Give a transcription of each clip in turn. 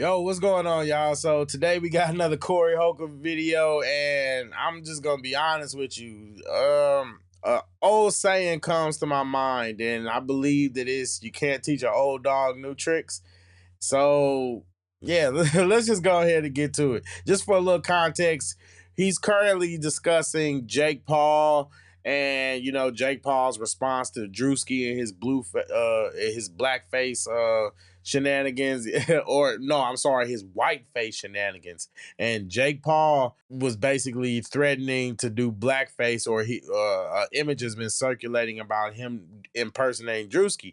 Yo, what's going on, y'all? So today we got another Corey Holcomb video, and I'm just gonna be honest with you. Old saying comes to my mind, and I believe that it's you can't teach an old dog new tricks. So yeah, let's just go ahead and get to it. Just for a little context, he's currently discussing Jake Paul and Jake Paul's response to Drewski and his his blackface shenanigans, or no, I'm sorry, his whiteface shenanigans. And Jake Paul was basically threatening to do blackface, or image has been circulating about him impersonating Drewski.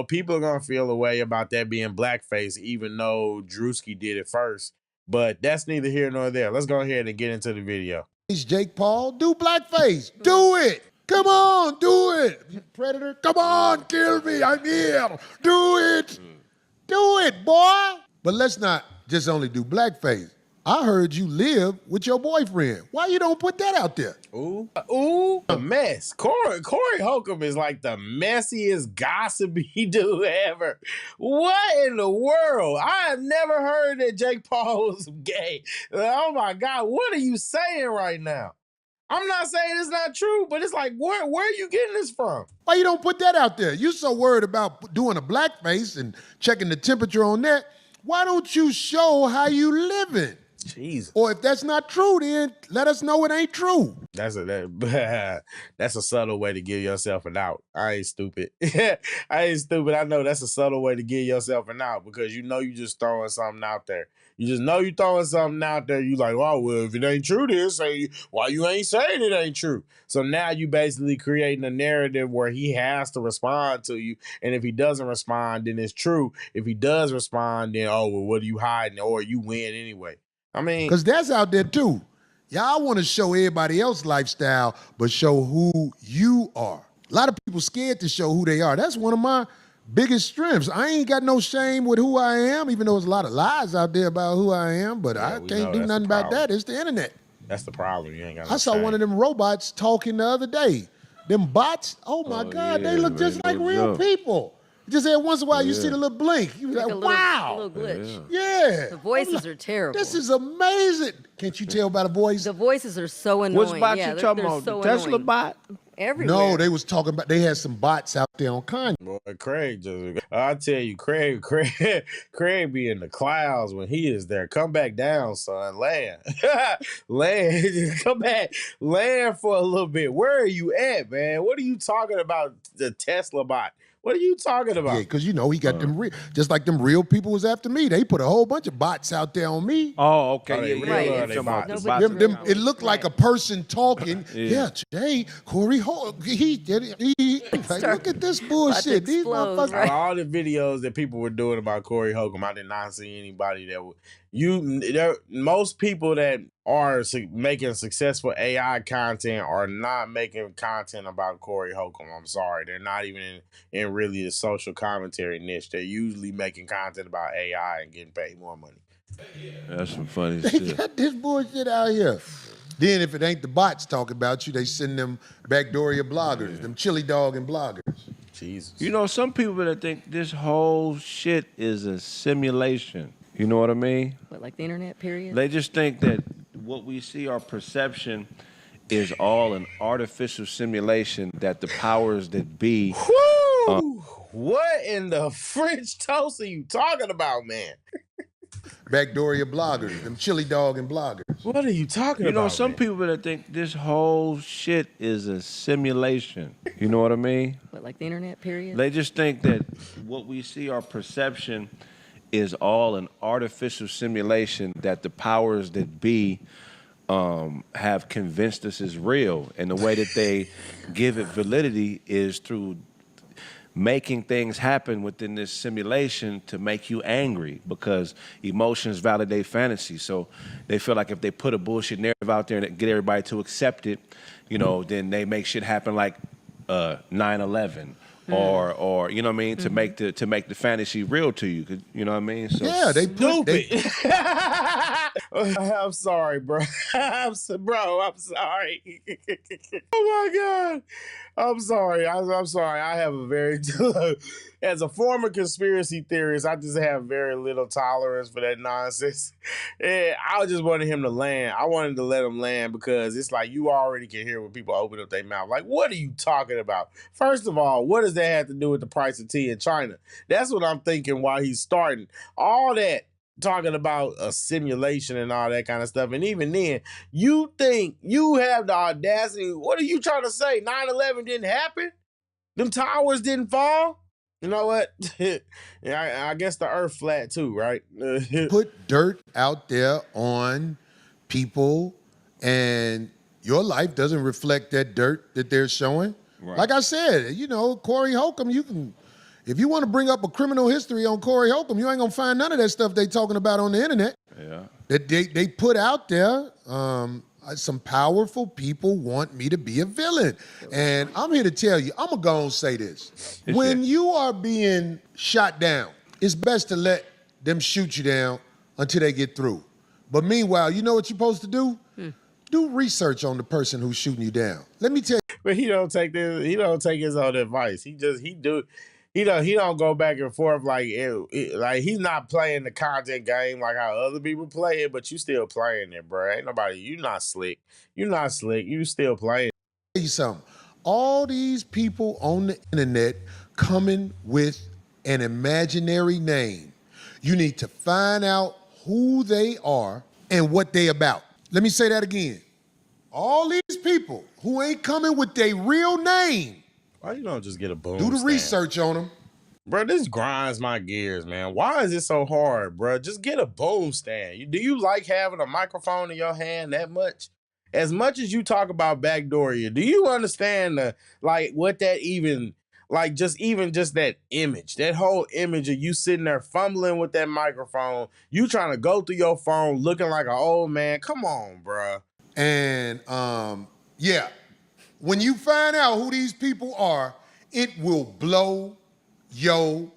People are gonna feel a way about that being blackface, even though Drewski did it first. But that's neither here nor there. Let's go ahead and get into the video. Jake Paul, do blackface. Do it. Come on, do it. Predator, come on, kill me. I'm here. Do it. Do it, boy. But let's not just only do blackface. I heard you live with your boyfriend. Why you don't put that out there? Ooh, a mess. Corey Holcomb is like the messiest, gossipy dude ever. What in the world? I have never heard that Jake Paul was gay. Oh my God, what are you saying right now? I'm not saying it's not true, but it's like, where are you getting this from? Why you don't put that out there? You so worried about doing a blackface and checking the temperature on that. Why don't you show how you living? Jesus. Or if that's not true, then let us know it ain't true. That's a subtle way to give yourself an out. I ain't stupid. I ain't stupid. I know that's a subtle way to give yourself an out, because you just throwing something out there. You just know you throwing something out there. You like, oh, well, if it ain't true, then say why you ain't saying it ain't true. So now you basically creating a narrative where he has to respond to you. And if he doesn't respond, then it's true. If he does respond, then, oh, well, what are you hiding? Or you win anyway. I mean, because that's out there too. Y'all want to show everybody else's lifestyle, but show who you are. A lot of people scared to show who they are. That's one of my biggest strengths. I ain't got no shame with who I am, even though there's a lot of lies out there about who I am, but I can't do nothing about that. It's the internet. That's the problem. You ain't got no I saw shame. one of them robots talking the other day. Them bots, oh my God, they look just like real people. Just every once in a while, you see the little blink. You like, wow. A little glitch. Yeah. The voices are terrible. This is amazing. Can't you tell by the voice? The voices are so annoying. Which bot you talking about? So the Tesla annoying. bot? Everywhere. No, they was talking about, they had some bots out there on Kanye. Boy, Craig I'll tell you, Craig be in the clouds when he is there. Come back down, son. Land. Land. Come back. Land for a little bit. Where are you at, man? What are you talking about, the Tesla bot? What are you talking about? Yeah, because he got them real, just like them real people was after me. They put a whole bunch of bots out there on me. Oh, okay. They Yeah, real yeah. or they bots? It looked like a person talking. Yeah, today, Corey Holt, he did it. Like, look at this bullshit. These motherfuckers. Right. All the videos that people were doing about Corey Holcomb, I did not see anybody that would. Most people that are making successful AI content are not making content about Corey Holcomb. I'm sorry. They're not even in really the social commentary niche. They're usually making content about AI and getting paid more money. That's some funny They shit. got this bullshit out here. Then if it ain't the bots talking about you, they send them backdooria bloggers, them chili dog and bloggers. Jesus. You know, some people that think this whole shit is a simulation. You know what I mean? What, like the internet, period? They just think that what we see, our perception, is all an artificial simulation that the powers that be. Woo! What in the French toast are you talking about, man? Backdooria bloggers, them chili dog and bloggers. What are you talking about? You know, some man? people that think this whole shit is a simulation. You know what I mean? What, like the internet, period? They just think that what we see, our perception, is all an artificial simulation that the powers that be have convinced us is real. And the way that they give it validity is through making things happen within this simulation to make you angry, because emotions validate fantasy. So they feel like if they put a bullshit narrative out there and get everybody to accept it, then they make shit happen like 9/11. Or you know what I mean, to make the fantasy real to you, you know what I mean? So yeah, they put I'm sorry, bro. Bro, I'm sorry. Oh my God. I'm sorry. I'm sorry. I have a very, as a former conspiracy theorist, I just have very little tolerance for that nonsense. And I just wanted him to land. I wanted to let him land because it's like you already can hear when people open up their mouth. Like, what are you talking about? First of all, what does that have to do with the price of tea in China? That's what I'm thinking while he's starting. All that talking about a simulation and all that kind of stuff. And even then, you think you have the audacity. What are you trying to say? 9/11 didn't happen? Them towers didn't fall? You know what? I guess the earth flat too, right? Put dirt out there on people and your life doesn't reflect that dirt that they're showing. Right. Like I said, you know, Corey Holcomb, you can, if you want to bring up a criminal history on Corey Holcomb, you ain't gonna find none of that stuff they talking about on the internet. Yeah. That they put out there. Some powerful people want me to be a villain. And I'm here to tell you, I'm gonna go and say this. When you are being shot down, it's best to let them shoot you down until they get through. But meanwhile, you know what you're supposed to do? Do research on the person who's shooting you down. Let me tell you. But he don't take this, he don't take his own advice. He don't go back and forth like he's not playing the content game like how other people play it, but you still playing it, bro. Ain't nobody, you not slick. You not slick. You still playing. Tell you something. All these people on the internet coming with an imaginary name. You need to find out who they are and what they about. Let me say that again. All these people who ain't coming with their real name. Why you don't just get a boom Do the stand? research on them. Bro, this grinds my gears, man. Why is it so hard, bro? Just get a boom stand. Do you like having a microphone in your hand that much? As much as you talk about backdooring, do you understand what that even, just that image, that whole image of you sitting there fumbling with that microphone, you trying to go through your phone looking like an old man? Come on, bro. And yeah, when you find out who these people are, it will blow your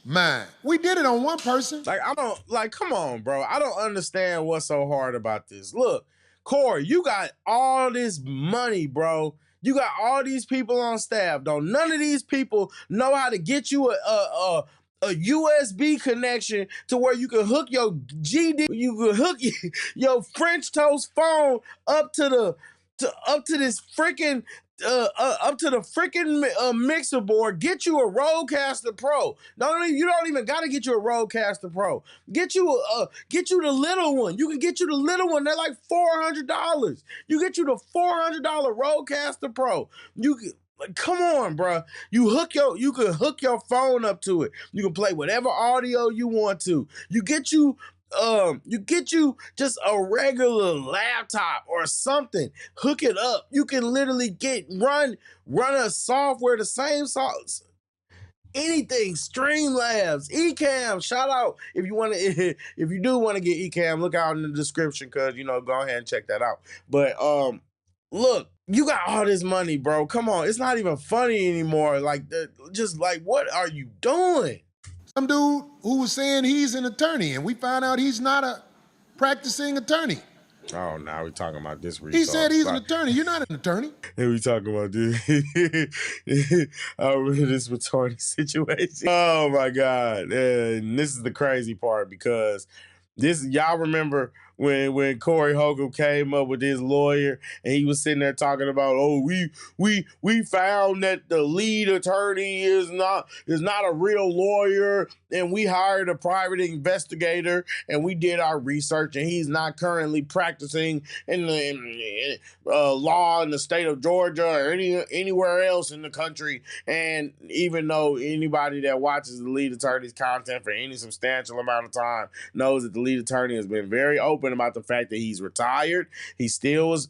mind. We did it on one person. Come on, bro. I don't understand what's so hard about this. Look, Corey, you got all this money, bro. You got all these people on staff. Don't none of these people know how to get you a USB connection to where you can hook your you can hook your French toast phone up to this freaking mixer board. Get you a Rodecaster Pro. You don't even gotta get you a Rodecaster Pro. Get you the little one. You can get you the little one. They're like $400. You get you the $400 Rodecaster Pro. Come on, bro. You can hook your phone up to it. You can play whatever audio you want to. You get you just a regular laptop or something. Hook it up. You can literally run a software, the same software. Anything, Streamlabs, Ecamm, shout out if you do want to get Ecamm, look out in the description because go ahead and check that out. But look, you got all this money, bro. Come on, it's not even funny anymore. What are you doing? Some dude who was saying he's an attorney, and we found out he's not a practicing attorney. Oh, now we're talking about this. He said he's an attorney. You're not an attorney. And we talking about this. This retarded situation. Oh my God! And this is the crazy part because y'all remember when Corey Holcomb came up with his lawyer and he was sitting there talking about, oh, we found that the lead attorney is not a real lawyer, and we hired a private investigator and we did our research and he's not currently practicing in law in the state of Georgia or anywhere else in the country. And even though anybody that watches the lead attorney's content for any substantial amount of time knows that the lead attorney has been very open about the fact that he's retired. He still was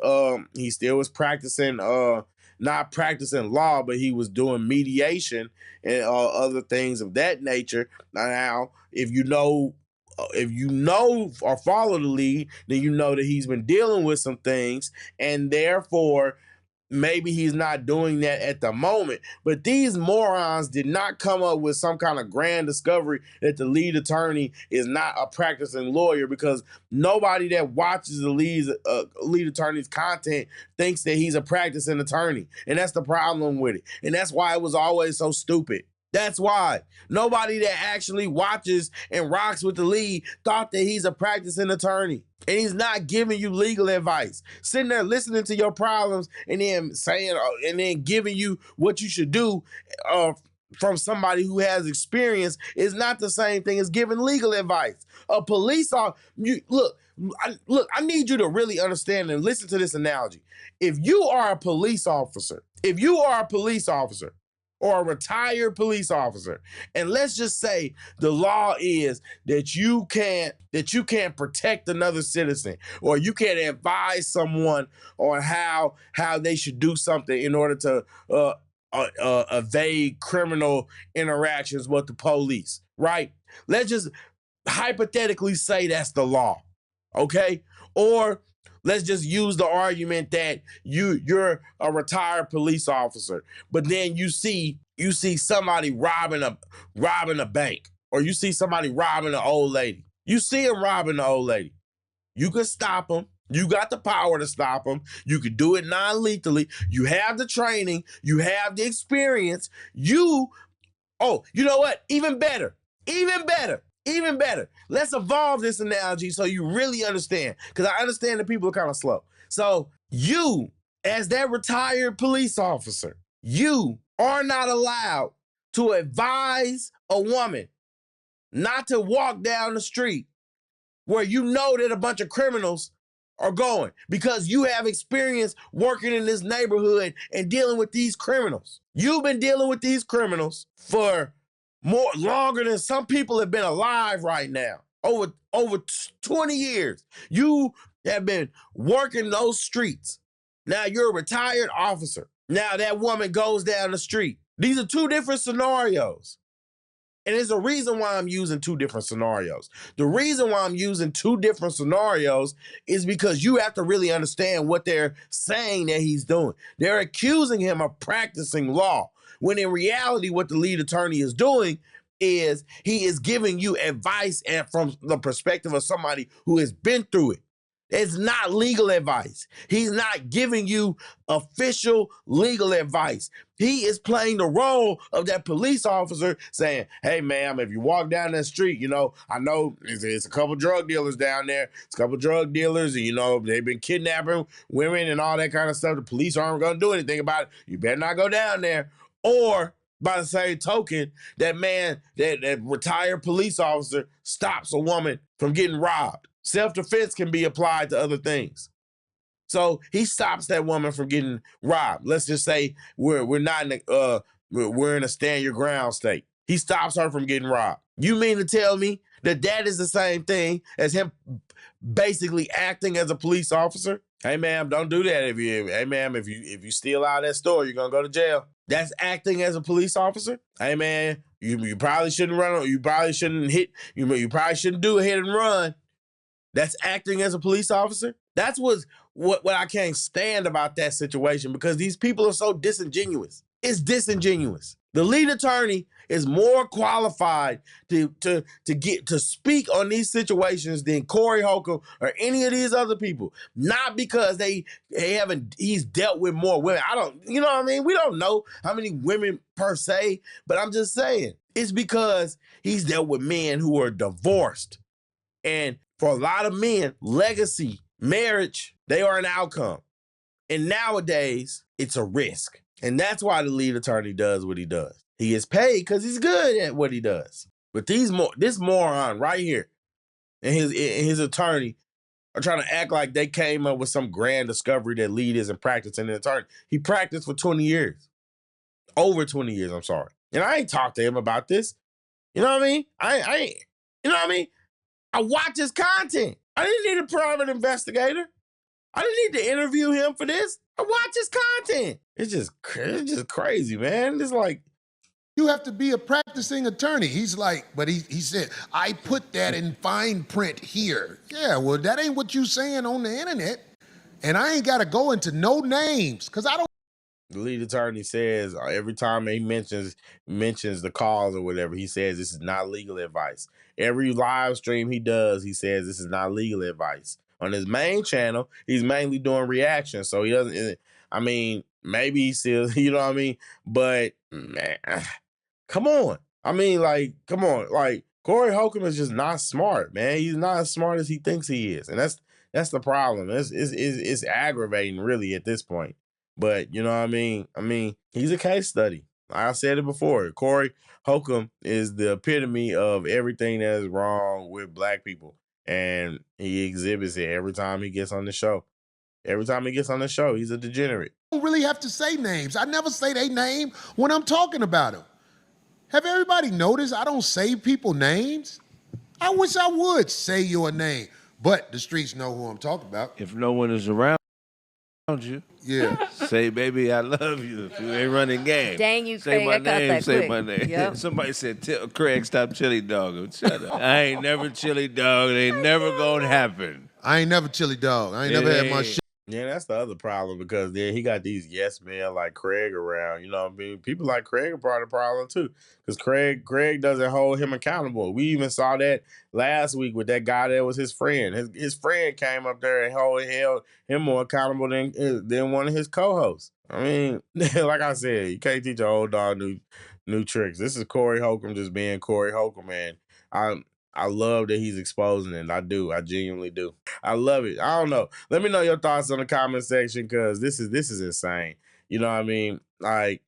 practicing, not practicing law, but he was doing mediation and other things of that nature. Now, if you know or follow the lead, then you know that he's been dealing with some things, and therefore maybe he's not doing that at the moment, but these morons did not come up with some kind of grand discovery that the lead attorney is not a practicing lawyer, because nobody that watches the lead attorney's content thinks that he's a practicing attorney. And that's the problem with it. And that's why it was always so stupid. That's why nobody that actually watches and rocks with the lead thought that he's a practicing attorney. And he's not giving you legal advice. Sitting there listening to your problems and then saying, and then giving you what you should do from somebody who has experience is not the same thing as giving legal advice. A police officer, look, I need you to really understand and listen to this analogy. If you are a police officer, or a retired police officer, and let's just say the law is that you can't protect another citizen, or you can't advise someone on how they should do something in order to evade criminal interactions with the police, right? Let's just hypothetically say that's the law, okay? Or let's just use the argument that you're a retired police officer, but then you see somebody robbing a bank, or you see somebody robbing an old lady. You see him robbing the old lady. You could stop him. You got the power to stop him. You could do it non-lethally. You have the training. You have the experience. You know what? Even better. Let's evolve this analogy so you really understand, because I understand that people are kind of slow. So you, as that retired police officer, you are not allowed to advise a woman not to walk down the street where you know that a bunch of criminals are going, because you have experience working in this neighborhood and dealing with these criminals. You've been dealing with these criminals for longer than some people have been alive right now. Over 20 years. You have been working those streets. Now you're a retired officer. Now that woman goes down the street. These are two different scenarios. And there's a reason why I'm using two different scenarios. The reason why I'm using two different scenarios is because you have to really understand what they're saying that he's doing. They're accusing him of practicing law, when in reality, what the lead attorney is doing is he is giving you advice and from the perspective of somebody who has been through it. It's not legal advice. He's not giving you official legal advice. He is playing the role of that police officer saying, hey, ma'am, if you walk down that street, I know it's a couple drug dealers down there. It's a couple drug dealers, and, they've been kidnapping women and all that kind of stuff. The police aren't going to do anything about it. You better not go down there. Or by the same token, that retired police officer stops a woman from getting robbed. Self-defense can be applied to other things. So he stops that woman from getting robbed. Let's just say we're in a stand your ground state. He stops her from getting robbed. You mean to tell me that is the same thing as him basically acting as a police officer? Hey, ma'am, don't do that. If you steal out of that store, you're gonna go to jail. That's acting as a police officer. Hey, man, you probably shouldn't run. You probably shouldn't hit. You probably shouldn't do a hit and run. That's acting as a police officer. That's what I can't stand about that situation, because these people are so disingenuous. It's disingenuous. The lead attorney is more qualified to speak on these situations than Corey Holcomb or any of these other people. Not because he's dealt with more women. You know what I mean? We don't know how many women per se, but I'm just saying it's because he's dealt with men who are divorced. And for a lot of men, legacy, marriage, they are an outcome. And nowadays, it's a risk. And that's why the lead attorney does what he does. He is paid because he's good at what he does. But this moron right here and his attorney are trying to act like they came up with some grand discovery that lead isn't practicing an attorney. He practiced for 20 years. Over 20 years, I'm sorry. And I ain't talked to him about this. You know what I mean? I ain't, you know what I mean? I watch his content. I didn't need a private investigator. I didn't need to interview him for this. I watch his content. It's just crazy, man. It's like, you have to be a practicing attorney. He's like, but he said, I put that in fine print here. Yeah, well, that ain't what you saying on the internet. And I ain't got to go into no names, because I don't The lead attorney says every time he mentions the cause or whatever, he says this is not legal advice. Every live stream he does, he says this is not legal advice. On his main channel, he's mainly doing reactions, so he doesn't. I mean, maybe he still, you know what I mean. But man, come on. I mean, like, come on. Like, Corey Holcomb is just not smart, man. He's not as smart as he thinks he is, and that's the problem. It's aggravating, really, at this point. But you know what I mean? I mean, he's a case study. I said it before. Corey Holcomb is the epitome of everything that is wrong with black people. And he exhibits it every time he gets on the show. Every time he gets on the show, he's a degenerate. I don't really have to say names. I never say their name when I'm talking about them. Have everybody noticed I don't say people names? I wish I would say your name, but the streets know who I'm talking about. If no one is around you, yeah, say, baby, I love you. If you ain't running game, dang you, say Craig, my I caught name, that say quick. my name. Yep. Somebody said, Craig, stop chili dog. Shut up. I ain't never chili dog. It ain't never gonna happen. I ain't never chili dog. I ain't never had my shit. Yeah, that's the other problem, because then he got these yes men like Craig around. You know what I mean? People like Craig are part of the problem too, because Craig doesn't hold him accountable. We even saw that last week with that guy that was his friend. His friend came up there and held him more accountable than one of his co-hosts. I mean, like I said, you can't teach an old dog new tricks. This is Corey Holcomb just being Corey Holcomb, man. I love that he's exposing it. I do. I genuinely do. I love it. I don't know. Let me know your thoughts on the comment section, because this is insane. You know what I mean? Like,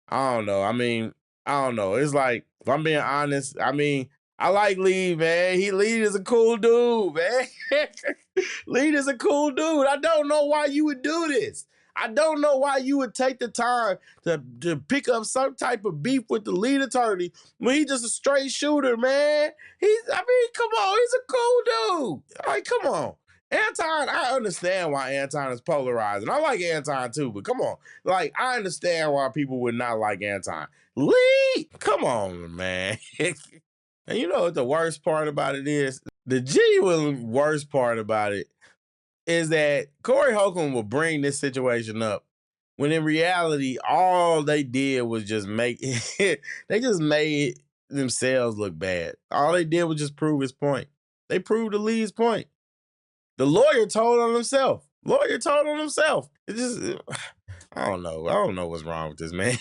I don't know. I mean, I don't know. It's like, if I'm being honest, I mean, I like Lee, man. Lee is a cool dude, man. Lee is a cool dude. I don't know why you would do this. I don't know why you would take the time to pick up some type of beef with the lead attorney when he's just a straight shooter, man. Come on, he's a cool dude. Like, come on. Anton, I understand why Anton is polarizing. I like Anton too, but come on. Like, I understand why people would not like Anton. Lee, come on, man. And you know what the worst part about it is? The genuine worst part about it is that Corey Holcomb will bring this situation up when in reality, all they did was just they just made themselves look bad. All they did was just prove his point. They proved the lead's point. The lawyer told on himself. It just, I don't know. I don't know what's wrong with this man.